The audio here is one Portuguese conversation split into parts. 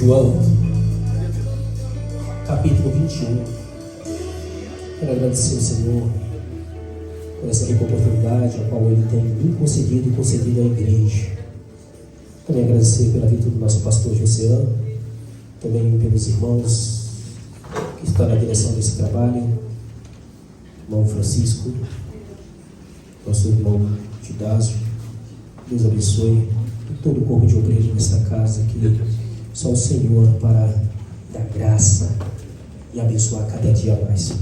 João, capítulo 21. Quero agradecer ao Senhor por essa rica oportunidade a qual Ele tem me concedido e concedido à igreja. Também agradecer pela vida do nosso pastor Josiano, também pelos irmãos que estão na direção desse trabalho, irmão Francisco, nosso irmão Tidásio. Deus abençoe todo o corpo de obreiros nesta casa, que só o Senhor para dar graça e abençoar cada dia mais.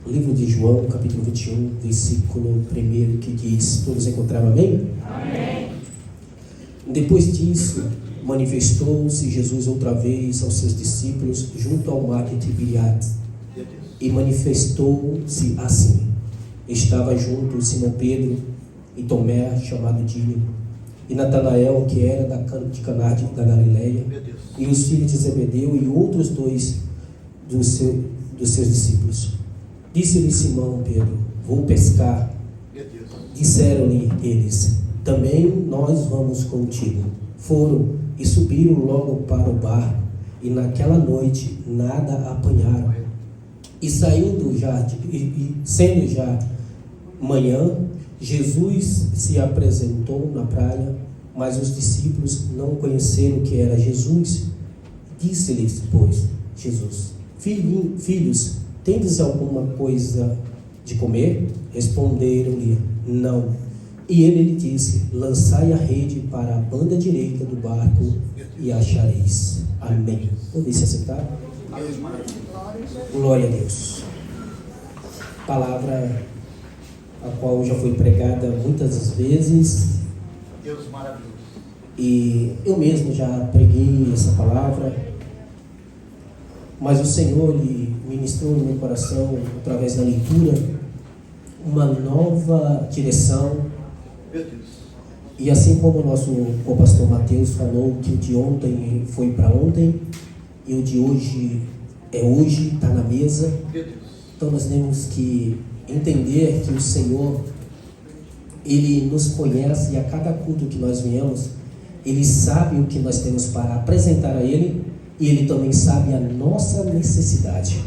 O livro de João, capítulo 21, versículo 1, que diz: todos encontraram amém? Amém. Depois disso, manifestou-se Jesus outra vez aos seus discípulos junto ao mar de Tiberíades, e manifestou-se assim: estava junto Simão Pedro e Tomé, chamado Dídimo, e Natanael, que era de Caná da Galileia, e os filhos de Zebedeu e outros dois dos seus discípulos. Disse-lhe Simão Pedro: vou pescar. Disseram-lhe eles: também nós vamos contigo. Foram e subiram logo para o barco, e naquela noite nada apanharam. E sendo já manhã, Jesus se apresentou na praia, mas os discípulos não conheceram que era Jesus. Disse-lhes, pois, Jesus: filhos, tendes alguma coisa de comer? Responderam-lhe: não. E ele lhe disse: lançai a rede para a banda direita do barco e achareis. Amém. Podem se assentar? Glória a Deus. Palavra a qual já foi pregada muitas vezes. Deus maravilhoso. E eu mesmo já preguei essa palavra, mas o Senhor lhe ministrou no meu coração, através da leitura, uma nova direção. Meu Deus. E assim como o nosso co-pastor Mateus falou que o de ontem foi para ontem e o de hoje é hoje, está na mesa. Meu Deus. Então nós temos que entender que o Senhor, Ele nos conhece, e a cada culto que nós viemos, Ele sabe o que nós temos para apresentar a Ele, e Ele também sabe a nossa necessidade.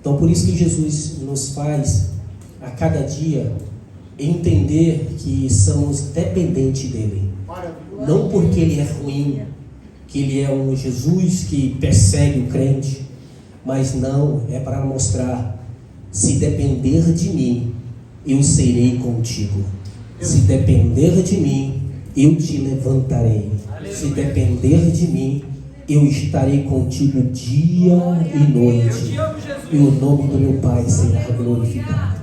Então por isso que Jesus nos faz a cada dia entender que somos dependentes dEle. Não porque Ele é ruim, que Ele é um Jesus que persegue o crente, mas não, é para mostrar: se depender de mim, eu serei contigo. Se depender de mim, eu te levantarei. Se depender de mim, eu estarei contigo dia e noite, e o nome do meu Pai será glorificado.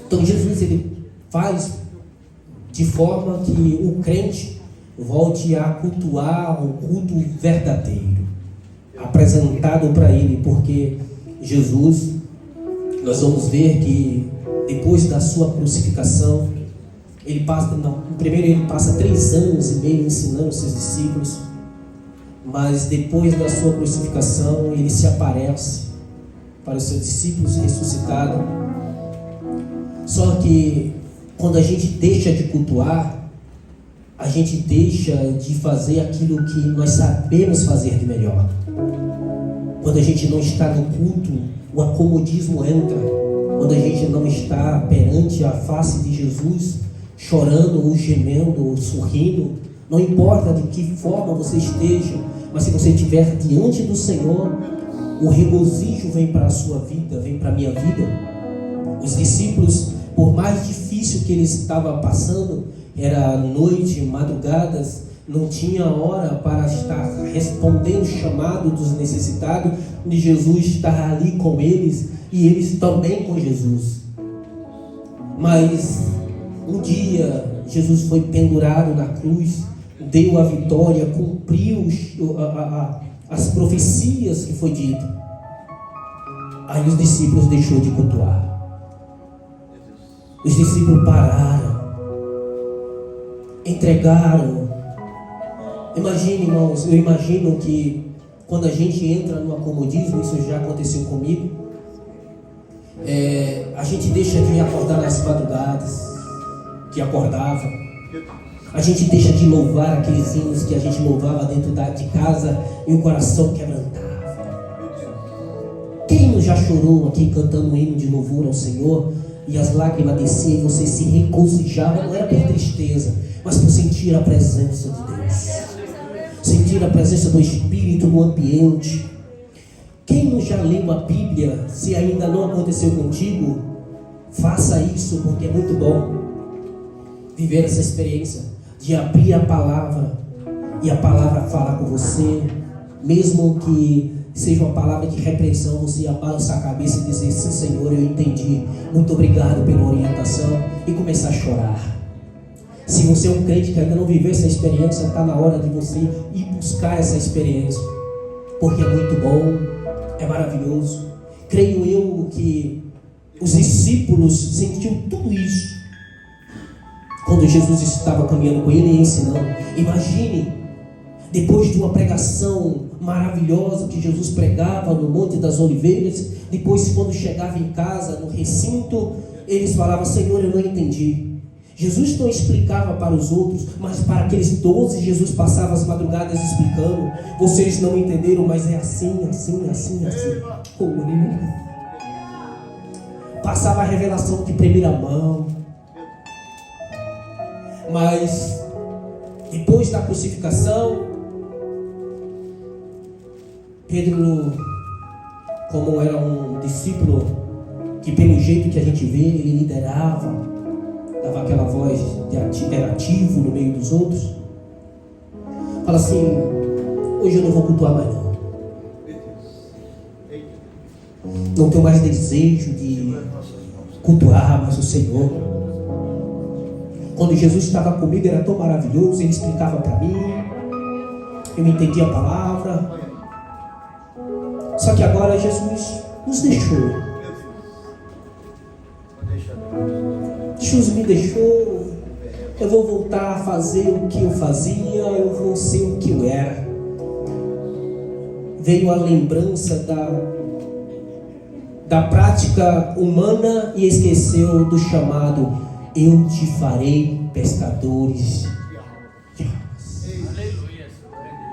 Então Jesus, Ele faz de forma que o crente volte a cultuar um culto verdadeiro, apresentado para Ele, porque Jesus, nós vamos ver que depois da sua crucificação, primeiro ele passa 3 anos e meio ensinando seus discípulos, mas depois da sua crucificação ele se aparece para os seus discípulos ressuscitado. Só que quando a gente deixa de cultuar, a gente deixa de fazer aquilo que nós sabemos fazer de melhor. Quando a gente não está no culto, o acomodismo entra. Quando a gente não está perante a face de Jesus, chorando ou gemendo ou sorrindo, não importa de que forma você esteja, mas se você estiver diante do Senhor, o regozijo vem para a sua vida, vem para a minha vida. Os discípulos, por mais difícil que eles estavam passando, era noite, madrugadas, não tinha hora para estar respondendo o chamado dos necessitados, de Jesus estar ali com eles e eles também com Jesus. Mas um dia Jesus foi pendurado na cruz, deu a vitória, cumpriu as profecias que foi dito. Aí os discípulos deixou de cultuar. Os discípulos pararam, entregaram. Imagine, irmãos, eu imagino que quando a gente entra no acomodismo, isso já aconteceu comigo, a gente deixa de acordar nas madrugadas, que acordava. A gente deixa de louvar aqueles hinos que a gente louvava dentro de casa e o coração quebrantava. Quem já chorou aqui cantando um hino de louvor ao Senhor e as lágrimas desciam e você se regozijava? Não era por tristeza, mas por sentir a presença de Deus, sentir a presença do Espírito no ambiente. Quem não já leu a Bíblia? Se ainda não aconteceu contigo, faça isso, porque é muito bom viver essa experiência de abrir a palavra e a palavra falar com você, mesmo que seja uma palavra de repreensão, você balançar a cabeça e dizer: sim, Senhor, eu entendi, muito obrigado pela orientação, e começar a chorar. Se você é um crente que ainda não viveu essa experiência, está na hora de você ir buscar essa experiência, porque é muito bom, é maravilhoso. Creio eu que os discípulos sentiram tudo isso quando Jesus estava caminhando com ele e ensinando. Imagine, depois de uma pregação maravilhosa que Jesus pregava no Monte das Oliveiras, depois quando chegava em casa, no recinto, eles falavam: Senhor, eu não entendi. Jesus não explicava para os outros, mas para aqueles 12, Jesus passava as madrugadas explicando: vocês não entenderam, mas é assim, assim, assim, assim. Passava a revelação de primeira mão. Mas depois da crucificação, Pedro, como era um discípulo que pelo jeito que a gente vê, ele liderava, dava aquela voz era ativo no meio dos outros, fala assim: hoje eu não vou cultuar mais não tenho mais desejo de cultuar mais o Senhor. Quando Jesus estava comigo era tão maravilhoso, ele explicava para mim, eu entendia a palavra. Só que agora Jesus nos deixou. Jesus me deixou. Eu vou voltar a fazer o que eu fazia, eu vou ser o que eu era. Veio a lembrança da prática humana e esqueceu do chamado: eu te farei pescadores de almas.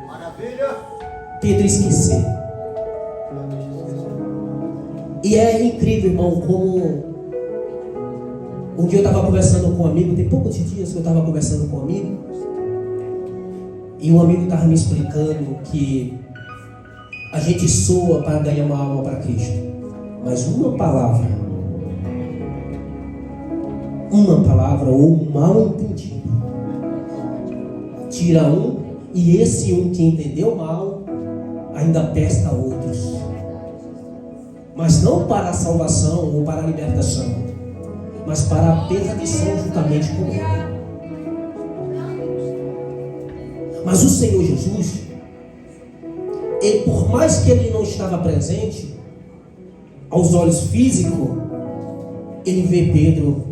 Maravilha. Pedro esqueceu. E é incrível, irmão, como um dia eu estava conversando com um amigo, tem poucos dias que eu estava conversando com um amigo, e um amigo estava me explicando que a gente soa para ganhar uma alma para Cristo, mas uma palavra ou um mal entendido tira um, e esse um que entendeu mal ainda pesca outros, mas não para a salvação ou para a libertação, mas para a perdição juntamente com ele. Mas o Senhor Jesus, ele, por mais que ele não estava presente aos olhos físicos, ele vê Pedro,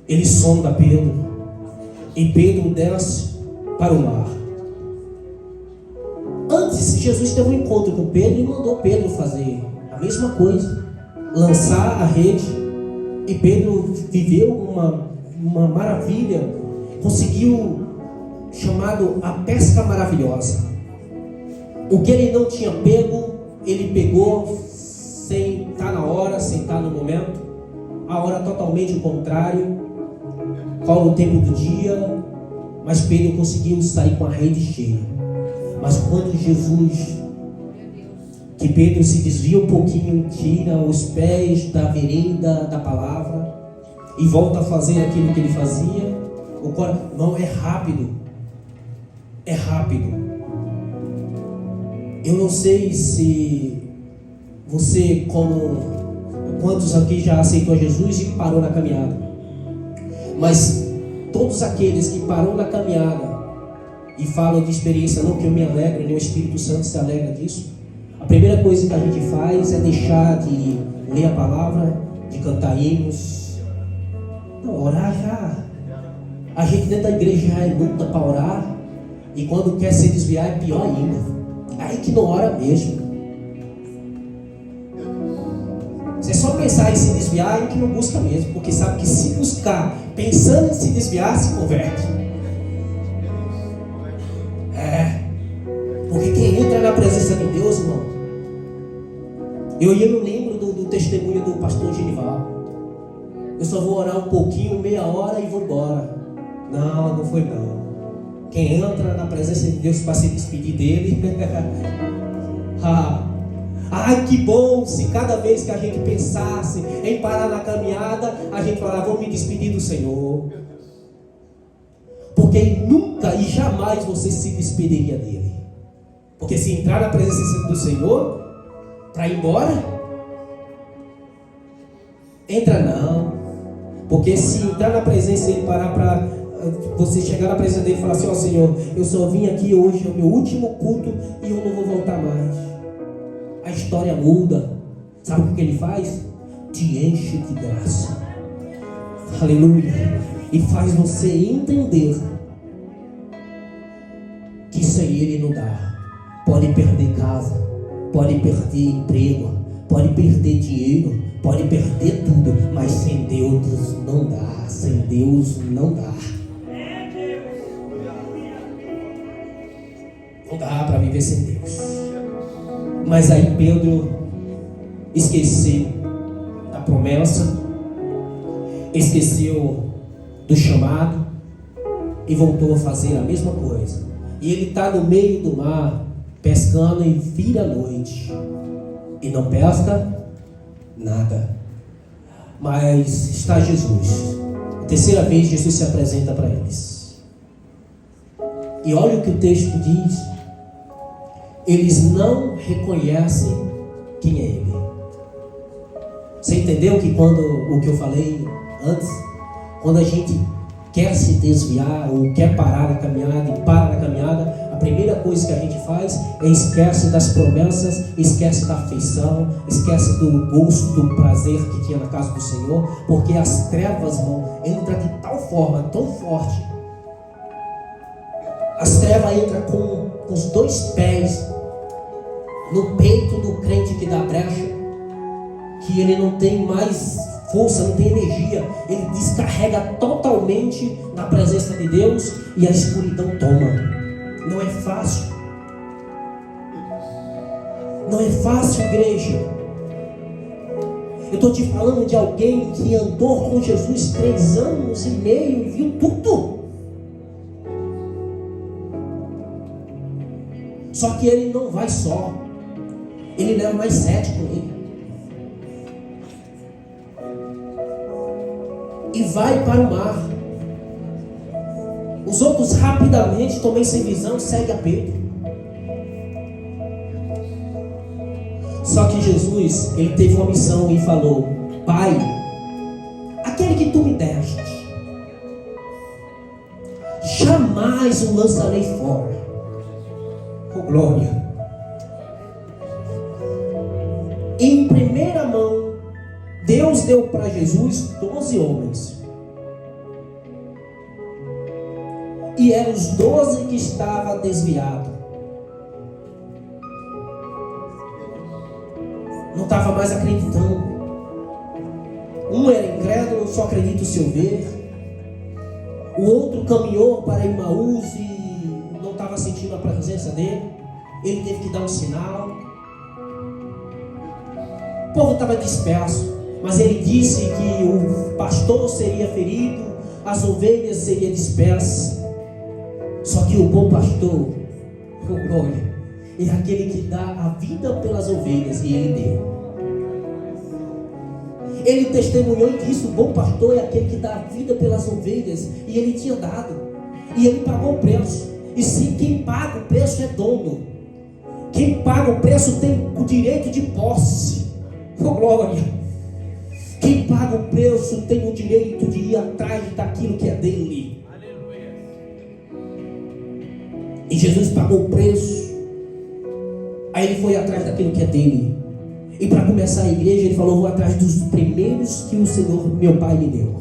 ele sonda Pedro, e Pedro desce para o mar. Antes, Jesus teve um encontro com Pedro e mandou Pedro fazer a mesma coisa, lançar a rede, e Pedro viveu uma maravilha, conseguiu chamado a pesca maravilhosa. O que ele não tinha pego, ele pegou sem estar na hora, sem estar no momento, a hora totalmente o contrário, qual o tempo do dia, mas Pedro conseguiu sair com a rede cheia. Mas quando Jesus, que Pedro se desvia um pouquinho, tira os pés da vereda da palavra e volta a fazer aquilo que ele fazia, o coração é rápido. É rápido. Eu não sei se você, quantos aqui já aceitou Jesus e parou na caminhada, mas todos aqueles que parou na caminhada e falam de experiência, não que eu me alegre, nem o Espírito Santo se alegra disso, a primeira coisa que a gente faz é deixar de ler a palavra, de cantar hinos, não, orar já. A gente dentro da igreja já é luta para orar, e quando quer se desviar é pior ainda. Aí que não ora mesmo. Se é só pensar em se desviar, é que não busca mesmo, porque sabe que se buscar, pensando em se desviar, se converte. Porque quem entra na presença de Deus, irmão, eu não lembro do testemunho do pastor Genival. Eu só vou orar um pouquinho, meia hora e vou embora. Não foi não. Quem entra na presença de Deus para se despedir dele, que bom se cada vez que a gente pensasse em parar na caminhada, a gente falar, vou me despedir do Senhor. Porque nunca e jamais você se despediria dele. Porque se entrar na presença do Senhor para ir embora, entra não. Porque se entrar na presença dele, parar para você chegar na presença dele e falar assim, ó Senhor, eu só vim aqui hoje, é o meu último culto e eu não vou voltar mais. A história muda. Sabe o que ele faz? Te enche de graça. Aleluia. E faz você entender que sem ele não dá. Pode perder casa, pode perder emprego, pode perder dinheiro, pode perder tudo, mas sem Deus não dá. Sem Deus não dá. Não dá para viver sem Deus. Mas aí Pedro esqueceu da promessa, esqueceu do chamado e voltou a fazer a mesma coisa. E ele está no meio do mar, pescando, e vira a noite e não pesca nada. Mas está Jesus. A terceira vez Jesus se apresenta para eles. E olha o que o texto diz. Eles não reconhecem quem é Ele. Você entendeu que o que eu falei antes, quando a gente quer se desviar ou quer parar na caminhada e para na caminhada, a primeira coisa que a gente faz é esquece das promessas, esquece da afeição, esquece do gosto, do prazer que tinha na casa do Senhor, porque as trevas, irmão, entram de tal forma, tão forte. As trevas entram com os dois pés no peito do crente que dá brecha, que ele não tem mais força, não tem energia, ele descarrega totalmente na presença de Deus e a escuridão toma. Não é fácil. Não é fácil, igreja. Eu estou te falando de alguém que andou com Jesus 3 anos e meio e viu tudo. Só que ele não vai só. Ele leva mais 7 com ele. E vai para o mar. Os outros rapidamente, também sem visão, seguem a Pedro. Só que Jesus, ele teve uma missão e falou: Pai, aquele que tu me deste, jamais o lançarei fora. Oh, glória. Em primeira mão, Deus deu para Jesus 12 homens. E eram os 12 que estavam desviados. Não estava mais acreditando. Um era incrédulo, só acredita se eu ver. O outro caminhou para Emaús e não estava sentindo a presença dele. Ele teve que dar um sinal. O povo estava disperso, mas ele disse que o pastor seria ferido, as ovelhas seriam dispersas. Só que o bom pastor, oh glória, é aquele que dá a vida pelas ovelhas, e ele deu. Ele testemunhou e disse: o bom pastor é aquele que dá a vida pelas ovelhas, e ele tinha dado, e ele pagou o preço. E se quem paga o preço é dono, quem paga o preço tem o direito de posse. Oh glória! Quem paga o preço tem o direito de ir atrás daquilo que é dele. Aleluia. E Jesus pagou o preço. Aí ele foi atrás daquilo que é dele. E para começar a igreja, ele falou: vou atrás dos primeiros que o Senhor, meu Pai, me deu.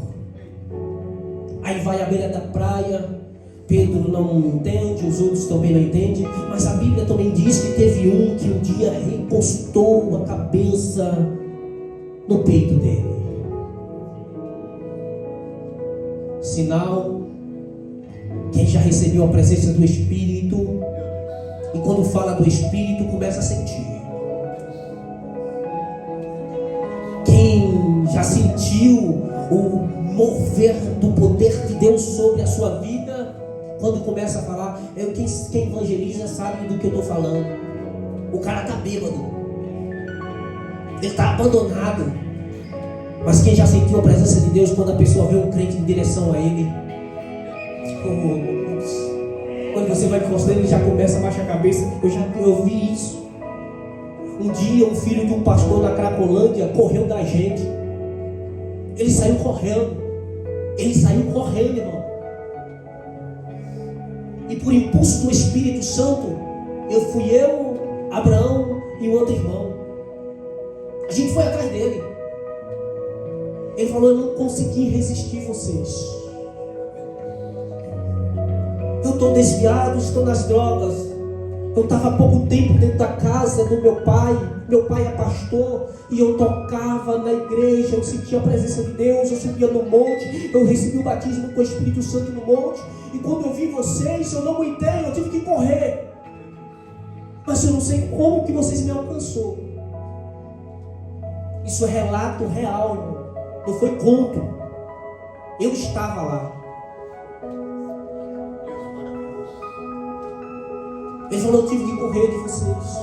Aí vai à beira da praia. Pedro não entende, os outros também não entendem, mas a Bíblia também diz que teve um que um dia recostou a cabeça no peito dele. Sinal, quem já recebeu a presença do Espírito, e quando fala do Espírito, começa a sentir. Quem já sentiu o mover do poder de Deus sobre a sua vida, quando começa a falar, quem evangeliza sabe do que eu estou falando. O cara está bêbado, ele está abandonado, mas quem já sentiu a presença de Deus, quando a pessoa vê um crente em direção a ele, quando você vai encostando, ele já começa a baixar a cabeça. Eu vi isso. Um dia um filho de um pastor na Cracolândia correu da gente. Ele saiu correndo, irmão. E por impulso do Espírito Santo, eu, Abraão e o outro irmão, a gente foi atrás dele. Ele falou: eu não consegui resistir vocês. Eu estou desviado, estou nas drogas. Eu estava há pouco tempo dentro da casa do meu pai. Meu pai é pastor e eu tocava na igreja. Eu sentia a presença de Deus. Eu subia no monte. Eu recebi o batismo com o Espírito Santo no monte. E quando eu vi vocês, eu não aguentei. Eu tive que correr. Mas eu não sei como que vocês me alcançou. Isso é relato real, irmão. Não foi conto. Eu estava lá. Ele falou: eu tive que correr de vocês,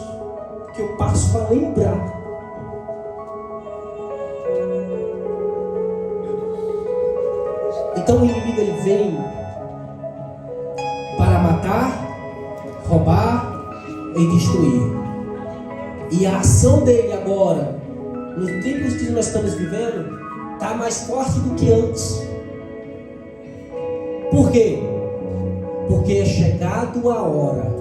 porque eu passo para lembrar. Então o inimigo ele vem para matar, roubar e destruir. E a ação dele agora, nos tempos que nós estamos vivendo, está mais forte do que antes. Por quê? Porque é chegado a hora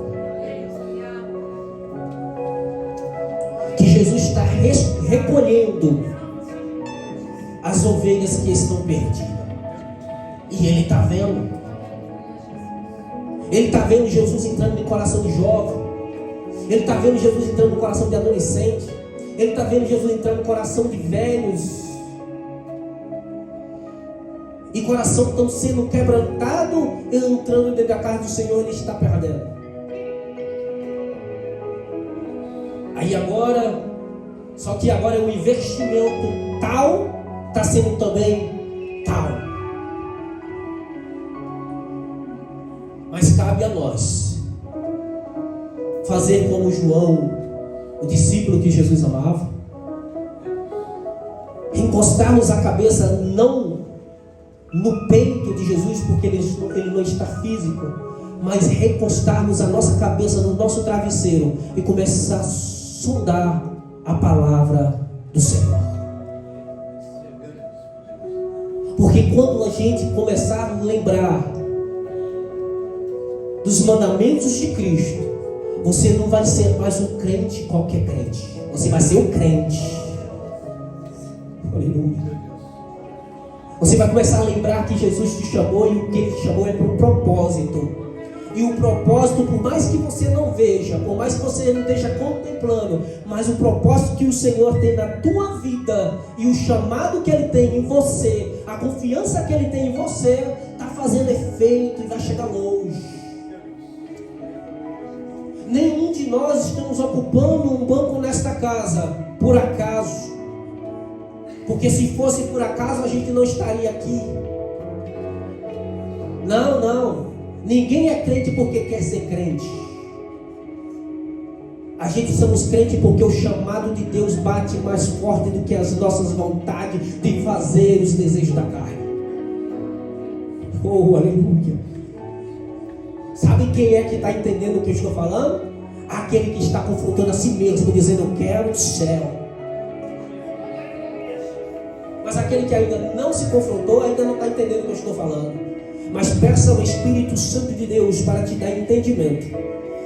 que Jesus está recolhendo as ovelhas que estão perdidas. E Ele está vendo. Ele está vendo Jesus entrando no coração de jovem. Ele está vendo Jesus entrando no coração de adolescente. Ele está vendo Jesus entrando no coração de velhos. E coração estão sendo quebrantado e entrando dentro da casa do Senhor. Ele está perdendo. Aí agora, só que agora é um investimento tal, está sendo também tal. Mas cabe a nós fazer como João, o discípulo que Jesus amava, encostarmos a cabeça não no peito de Jesus, porque ele não está físico, mas recostarmos a nossa cabeça no nosso travesseiro e começar a sondar a palavra do Senhor. Porque quando a gente começar a lembrar dos mandamentos de Cristo, você não vai ser mais um crente, qualquer crente. Você vai ser o crente. Aleluia. Você vai começar a lembrar que Jesus te chamou e o que Ele te chamou é para um propósito. E o propósito, por mais que você não veja, por mais que você não esteja contemplando, mas o propósito que o Senhor tem na tua vida e o chamado que Ele tem em você, a confiança que Ele tem em você, está fazendo efeito e vai chegar longe. Nenhum de nós estamos ocupando um banco nesta casa por acaso. Porque se fosse por acaso, a gente não estaria aqui. Não. Ninguém é crente porque quer ser crente. A gente somos crentes porque o chamado de Deus bate mais forte do que as nossas vontades de fazer os desejos da carne. Oh, aleluia. Sabe quem é que está entendendo o que eu estou falando? Aquele que está confrontando a si mesmo, dizendo: eu quero o céu. Mas aquele que ainda não se confrontou, ainda não está entendendo o que eu estou falando. Mas peça ao Espírito Santo de Deus para te dar entendimento.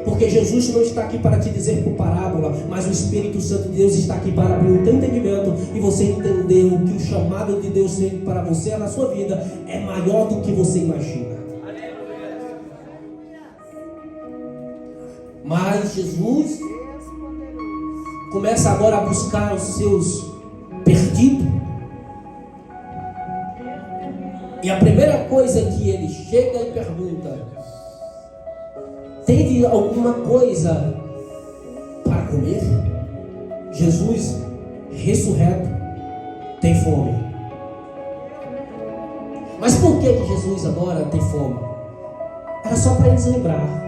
Porque Jesus não está aqui para te dizer por parábola, mas o Espírito Santo de Deus está aqui para abrir o teu entendimento e você entender que o chamado de Deus tem para você na sua vida é maior do que você imagina. Mas Jesus começa agora a buscar os seus perdido. E a primeira coisa que ele chega e pergunta: teve alguma coisa para comer? Jesus, ressurreto, tem fome. Mas por que Jesus agora tem fome? Era só para eles lembrar.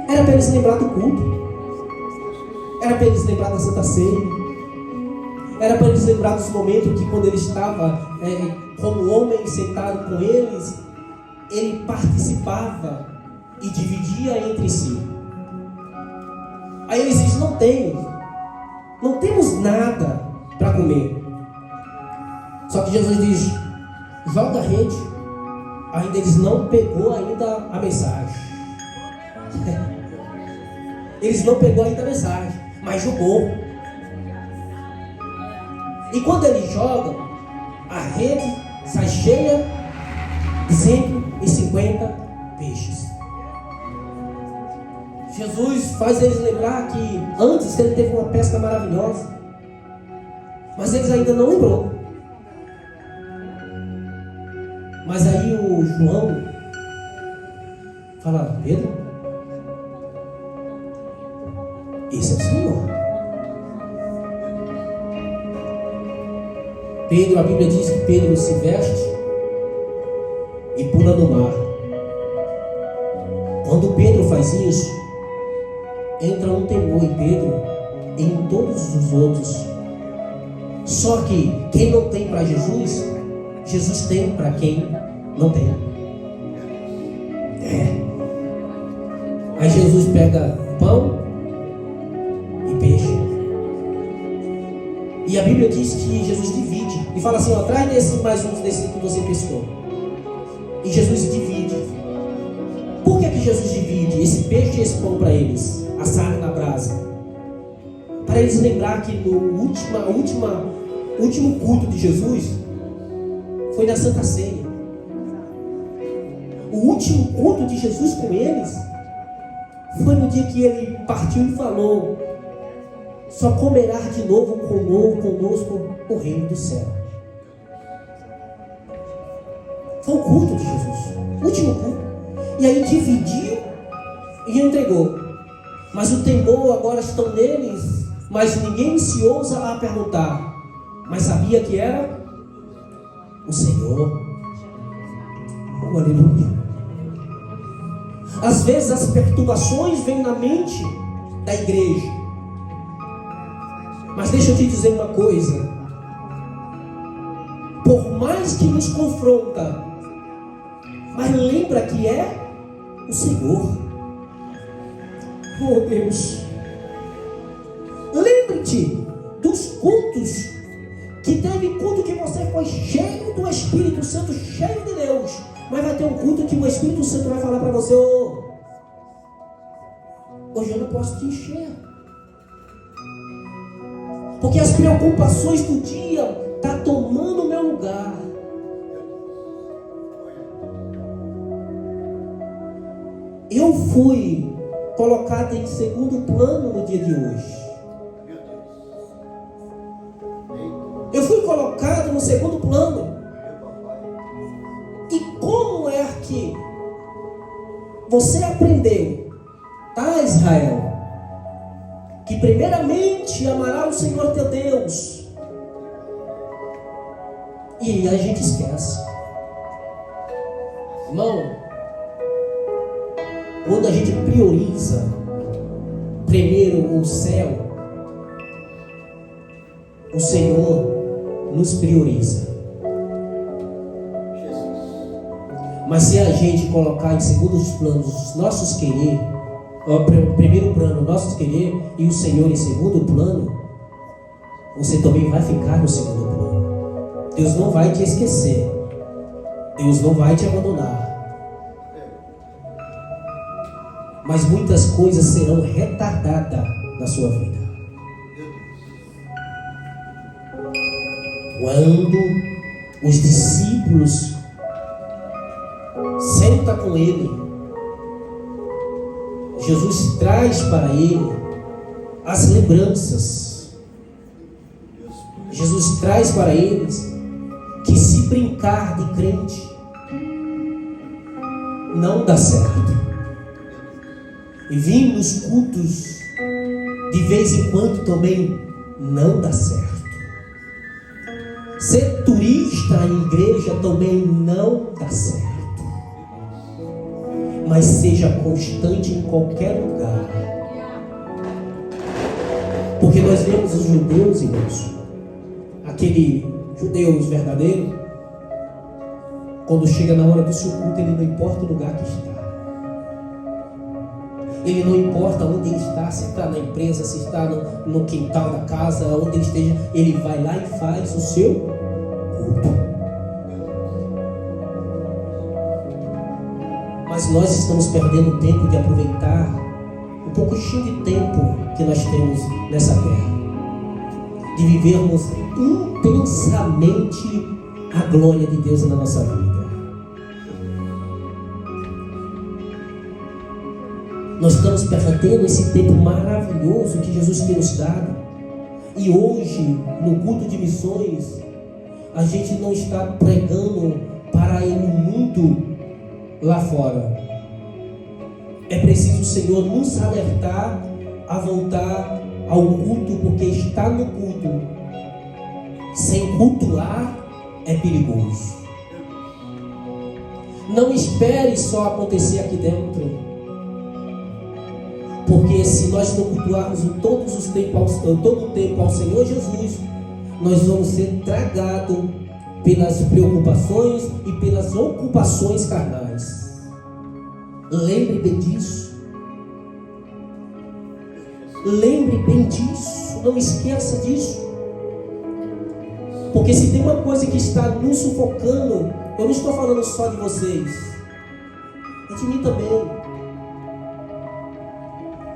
Era para eles lembrar do culto. Era para eles lembrar da Santa Ceia. Era para eles lembrar dos momentos que, quando ele estava como homem sentado com eles, ele participava e dividia entre si. Aí eles dizem: não temos nada para comer. Só que Jesus diz: joga a rede. Ainda eles não pegou ainda a mensagem. Eles não pegou ainda a mensagem, mas jogou. E quando ele joga, a rede sai cheia de 150 peixes. Jesus faz eles lembrar que antes ele teve uma pesca maravilhosa, mas eles ainda não lembrou. Mas aí o João fala: Pedro, esse é o Senhor. Pedro, a Bíblia diz que Pedro se veste e pula no mar. Quando Pedro faz isso, entra um temor em Pedro e em todos os outros. Só que quem não tem para Jesus, Jesus tem para quem não tem. Aí Jesus pega pão e peixe. E a Bíblia diz que Jesus divide e fala assim: ó, traz mais uns desse que você pescou. E Jesus divide. Por que Jesus divide esse peixe e esse pão para eles, assado na brasa? Para eles lembrar que no último culto de Jesus foi na Santa Ceia. O último culto de Jesus com eles foi no dia que ele partiu e falou: só comerá de novo conosco o reino do céu. Foi o culto de Jesus, o último culto. E aí dividiu e entregou. Mas o temor agora estão neles, mas ninguém se ousa a perguntar. Mas sabia que era o Senhor. Oh, aleluia. Às vezes as perturbações vêm na mente da igreja. Mas deixa eu te dizer uma coisa. Por mais que nos confronta, mas lembra que é o Senhor. Oh Deus, lembre-te dos cultos, que teve culto que você foi cheio do Espírito Santo, cheio de Deus, mas vai ter um culto que o Espírito Santo vai falar para você: oh, hoje eu não posso te encher, porque as preocupações do dia estão tomando o meu lugar. Eu fui colocado em segundo plano no dia de hoje. Eu fui colocado no segundo plano. E como é que você aprendeu, tá, Israel? Que primeiramente amará o Senhor teu Deus. E a gente esquece. Irmão, quando a gente prioriza primeiro o céu, o Senhor nos prioriza. Mas se a gente colocar em segundo plano os nossos querer, primeiro plano nossos querer e o Senhor em segundo plano, você também vai ficar no segundo plano. Deus não vai te esquecer. Deus não vai te abandonar. Mas muitas coisas serão retardadas na sua vida. Quando os discípulos sentam com ele, Jesus traz para ele as lembranças. Jesus traz para eles que se brincar de crente não dá certo. E vir nos cultos de vez em quando também não dá certo. Ser turista em igreja também não dá certo. Mas seja constante em qualquer lugar. Porque nós vemos os judeus, irmãos, aquele judeus verdadeiro, quando chega na hora do seu culto, ele não importa o lugar que está. Ele não importa onde ele está, se está na empresa, se está no quintal da casa, onde ele esteja, ele vai lá e faz o seu culto. Mas nós estamos perdendo tempo de aproveitar um pouquinho de tempo que nós temos nessa terra, de vivermos intensamente a glória de Deus na nossa vida. Nós estamos perdendo esse tempo maravilhoso que Jesus tem nos dado. E hoje, no culto de missões, a gente não está pregando para o mundo lá fora. É preciso o Senhor nos alertar a voltar ao culto, porque estar no culto sem cultuar é perigoso. Não espere só acontecer aqui dentro. Porque se nós não cultuarmos todo o tempo ao Senhor Jesus, nós vamos ser tragados pelas preocupações e pelas ocupações carnais. Lembre bem disso. Lembre bem disso. Não esqueça disso. Porque se tem uma coisa que está nos sufocando, eu não estou falando só de vocês, é de mim também.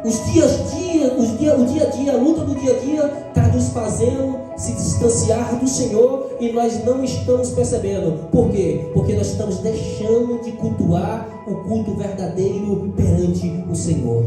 O dia a dia, a luta do dia a dia está nos fazendo se distanciar do Senhor e nós não estamos percebendo. Por quê? Porque nós estamos deixando de cultuar o culto verdadeiro perante o Senhor.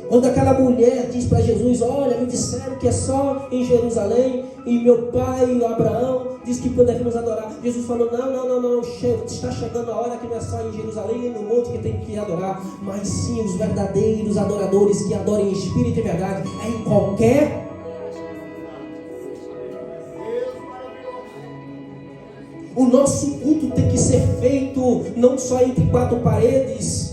Quando aquela mulher diz para Jesus: olha, me disseram que é só em Jerusalém, e meu pai Abraão disse que devemos adorar. Jesus falou: não, está chegando a hora que não é só em Jerusalém e no monte que tem que adorar, mas sim os verdadeiros adoradores que adoram em espírito e verdade, é em qualquer. O nosso culto tem que ser feito não só entre quatro paredes.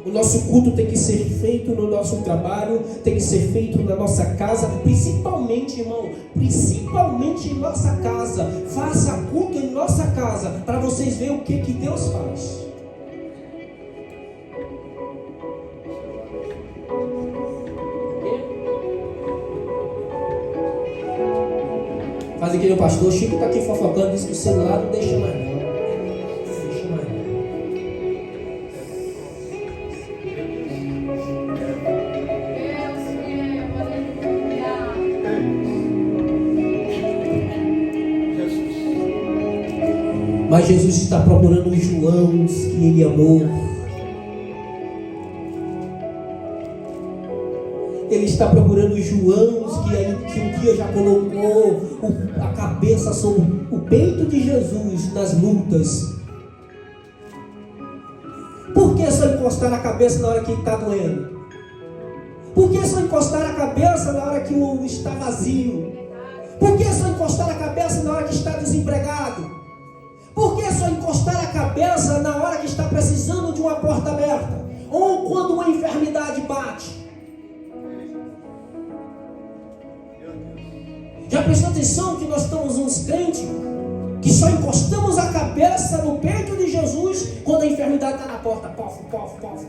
O nosso culto tem que ser feito no nosso trabalho, tem que ser feito na nossa casa, principalmente, irmão, principalmente em nossa casa. Faça culto em nossa casa, para vocês verem o que Deus faz. Faz aquele pastor, Chico está aqui fofocando, diz que o celular não deixa mais não. Mas Jesus está procurando os Joãos que Ele amou. Ele está procurando os Joãos que um dia já colocou a cabeça sobre o peito de Jesus nas lutas. Por que só encostar a cabeça na hora que está doendo? Por que só encostar a cabeça na hora que está vazio? Por que só encostar a cabeça na hora que está desempregado? Por que só encostar a cabeça na hora que está precisando de uma porta aberta? Ou quando uma enfermidade bate? Já prestou atenção que nós estamos uns crentes que só encostamos a cabeça no peito de Jesus quando a enfermidade está na porta? Pof, pof, pof.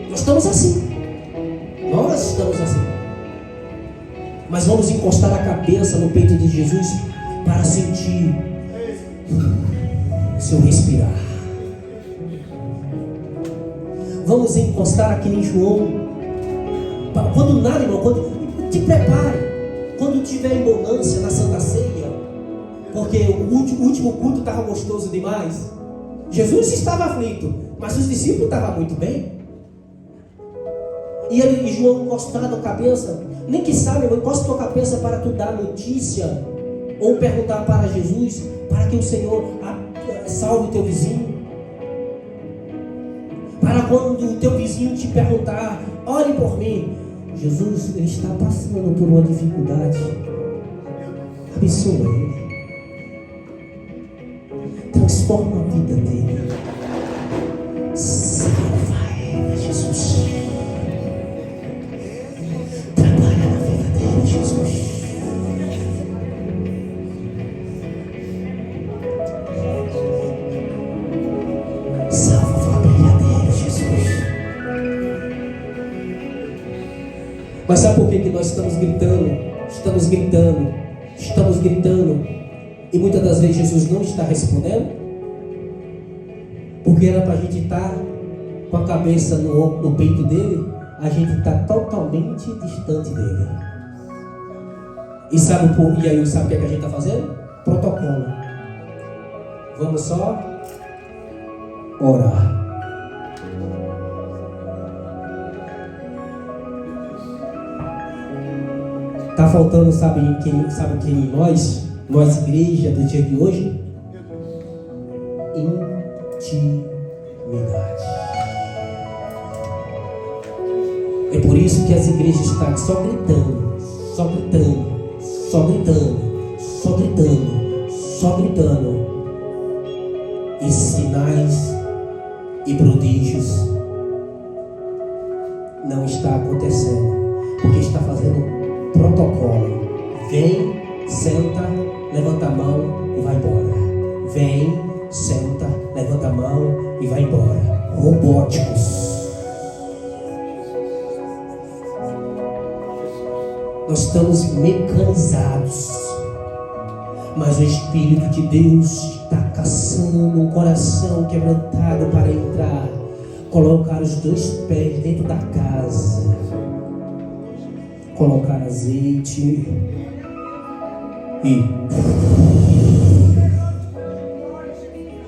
Nós estamos assim. Nós estamos assim. Mas vamos encostar a cabeça no peito de Jesus para sentir seu respirar. Vamos encostar aqui em João. Quando nada, irmão, te prepare. Quando tiver em bonança na Santa Ceia, porque o último culto estava gostoso demais. Jesus estava aflito, mas os discípulos estavam muito bem. E ele e João encostado a cabeça, nem que sabe, encosta a tua cabeça para tu dar notícia ou perguntar para Jesus, para que o Senhor salve o teu vizinho. Para quando o teu vizinho te perguntar, ore por mim. Jesus, ele está passando por uma dificuldade. Abençoa ele. Transforma a vida dele. Salva ele, Jesus. Trabalha na vida dele, Jesus. Salva a família dele, Jesus. Mas sabe por que nós estamos gritando? Estamos gritando. E muitas das vezes Jesus não está respondendo, porque era para a gente estar com a cabeça no peito dele, a gente está totalmente distante dele. E aí sabe o que a gente está fazendo? Protocolo. Vamos só orar. Está faltando, sabe quem nós igreja do dia de hoje? Intimidade. É por isso que as igrejas estão só gritando, e sinais e prodígios não está acontecendo, porque está fazendo protocolo. Vem, senta, levanta a mão e vai embora. Vem, senta, levanta a mão e vai embora. Robóticos. Nós estamos mecanizados. Mas o Espírito de Deus está caçando um coração quebrantado para entrar. Colocar os 2 pés dentro da casa. Colocar azeite. E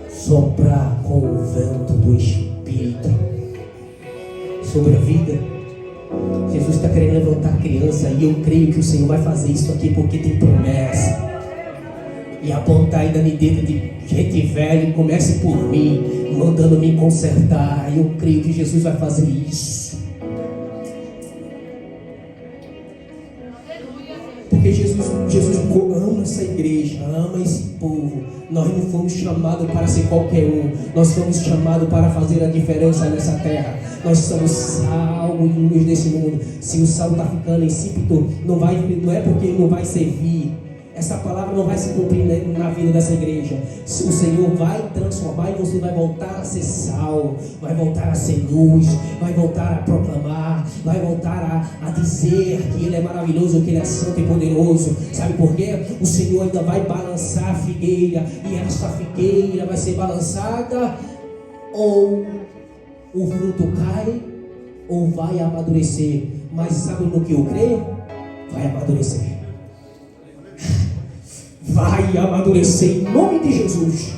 soprar com o vento do Espírito sobre a vida. Jesus está querendo levantar a criança, e eu creio que o Senhor vai fazer isso aqui porque tem promessa. E apontar ainda no dedo de gente velha, comece por mim, mandando me consertar. Eu creio que Jesus vai fazer isso. Porque Jesus ama essa igreja, ama esse povo. Nós não fomos chamados para ser qualquer um. Nós fomos chamados para fazer a diferença nessa terra. Nós somos sal e luz desse mundo. Se o sal está ficando insípido, não é porque não vai servir. Essa palavra não vai se cumprir na vida dessa igreja. Se o Senhor vai transformar, e você vai voltar a ser sal, vai voltar a ser luz, vai voltar a proclamar, vai voltar a dizer que Ele é maravilhoso, que Ele é santo e poderoso. Sabe por quê? O Senhor ainda vai balançar a figueira, e essa figueira vai ser balançada, ou o fruto cai, ou vai amadurecer. Mas sabe no que eu creio? Vai amadurecer. Vai amadurecer em nome de Jesus.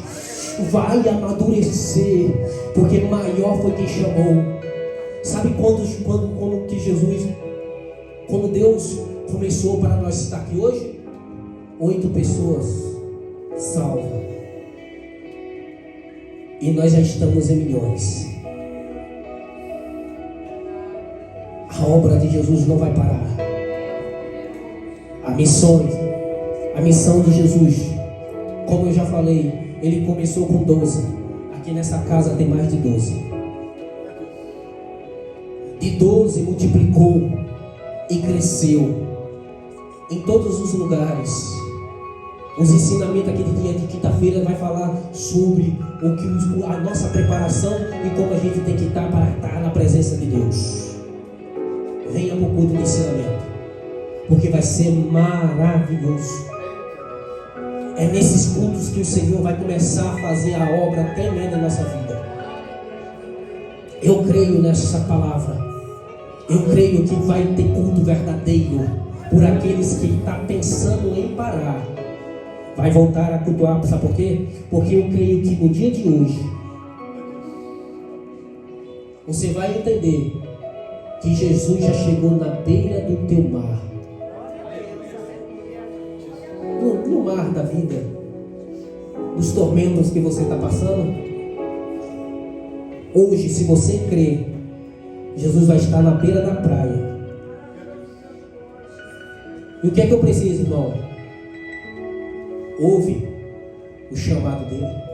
Vai amadurecer, porque maior foi quem chamou. Sabe quando Deus começou para nós estar aqui hoje? 8 pessoas salvas. E nós já estamos em milhões. A obra de Jesus não vai parar. A missão de Jesus, como eu já falei, ele começou com 12. Aqui nessa casa tem mais de 12. De 12 multiplicou e cresceu em todos os lugares. Os ensinamentos aqui de dia de quinta-feira vai falar sobre a nossa preparação e como a gente tem que estar para estar na presença de Deus. Venha para o culto de ensinamento, porque vai ser maravilhoso. É nesses cultos que o Senhor vai começar a fazer a obra tremenda em nossa vida. Eu creio nessa palavra. Eu creio que vai ter culto verdadeiro por aqueles que estão pensando em parar. Vai voltar a cultuar, sabe por quê? Porque eu creio que no dia de hoje você vai entender que Jesus já chegou na beira do teu mar. No mar da vida, dos tormentos que você está passando. Hoje, se você crer, Jesus vai estar na beira da praia. E o que é que eu preciso, irmão? Ouve o chamado dele.